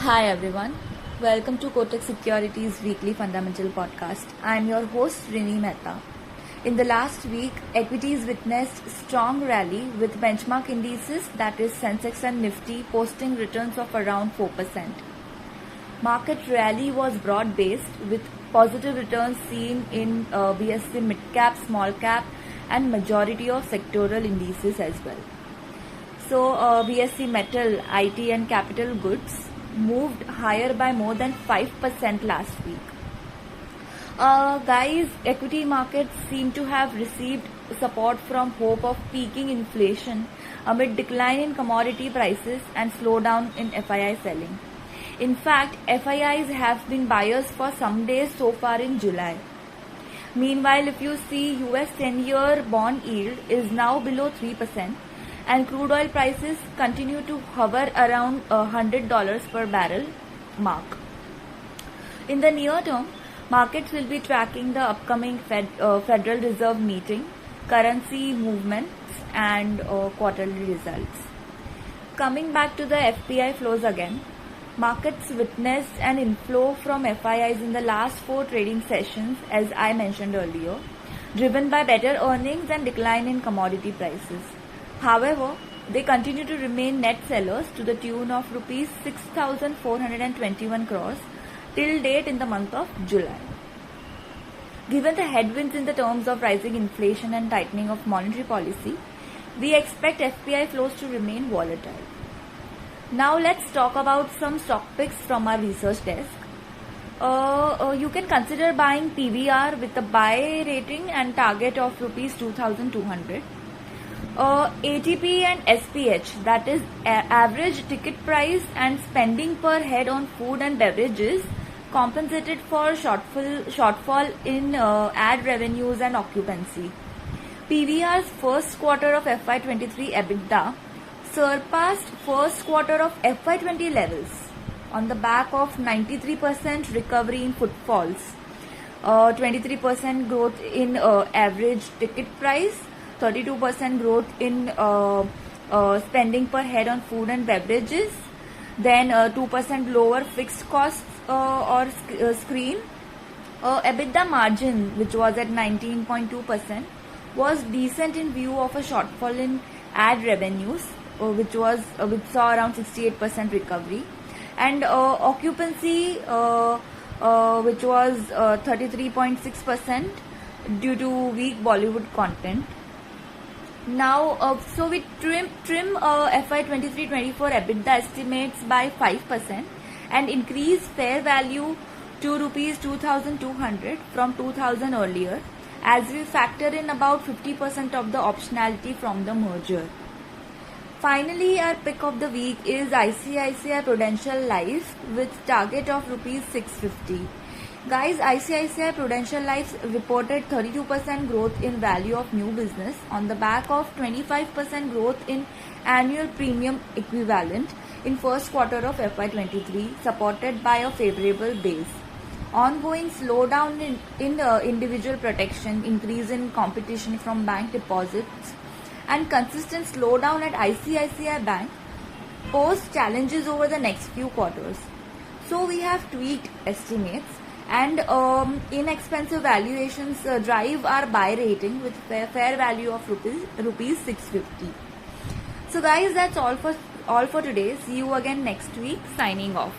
Hi everyone, welcome to Kotak Securities Weekly Fundamental Podcast. I am your host Rini Mehta. In the last week, equities witnessed strong rally with benchmark indices, that is Sensex and Nifty, posting returns of around 4%. Market rally was broad-based with positive returns seen in BSE mid-cap, small-cap and majority of sectoral indices as well. So BSE Metal, IT and Capital Goods moved higher by more than 5% last week. Guys, equity markets seem to have received support from hope of peaking inflation amid decline in commodity prices and slowdown in FII selling. In fact, FIIs have been buyers for some days so far in July. Meanwhile, if you see, US 10-year bond yield is now below 3%. And crude oil prices continue to hover around $100 per barrel mark. In the near term, markets will be tracking the upcoming Federal Reserve meeting, currency movements and quarterly results. Coming back to the FPI flows again, markets witnessed an inflow from FIIs in the last 4 trading sessions, as I mentioned earlier, driven by better earnings and decline in commodity prices. However, they continue to remain net sellers to the tune of rupees 6,421 crores till date in the month of July. Given the headwinds in the terms of rising inflation and tightening of monetary policy, we expect FPI flows to remain volatile. Now let's talk about some stock picks from our research desk. You can consider buying PVR with a buy rating and target of rupees 2,200. ATP and SPH, that is average ticket price and spending per head on food and beverages, compensated for shortfall in ad revenues and occupancy. PVR's first quarter of FY23 EBITDA surpassed first quarter of FY20 levels on the back of 93% recovery in footfalls, 23% growth in average ticket price, 32% growth in spending per head on food and beverages, then 2% lower fixed costs or screen. EBITDA margin, which was at 19.2%, was decent in view of a shortfall in ad revenues, which saw around 68% recovery, and occupancy, which was 33.6% due to weak Bollywood content. Now, so we trim FY23-24 EBITDA estimates by 5% and increase fair value to rupees 2,200 from 2,000 earlier, as we factor in about 50% of the optionality from the merger. Finally, our pick of the week is ICICI Prudential Life with target of rupees 650. Guys, ICICI Prudential Life reported 32% growth in value of new business on the back of 25% growth in annual premium equivalent in first quarter of FY23, supported by a favorable base. Ongoing slowdown in individual protection, increase in competition from bank deposits, and consistent slowdown at ICICI Bank pose challenges over the next few quarters. So we have tweaked estimates, and inexpensive valuations drive our buy rating with fair value of rupees 650. So guys, that's all for today. See you again next week. Signing off.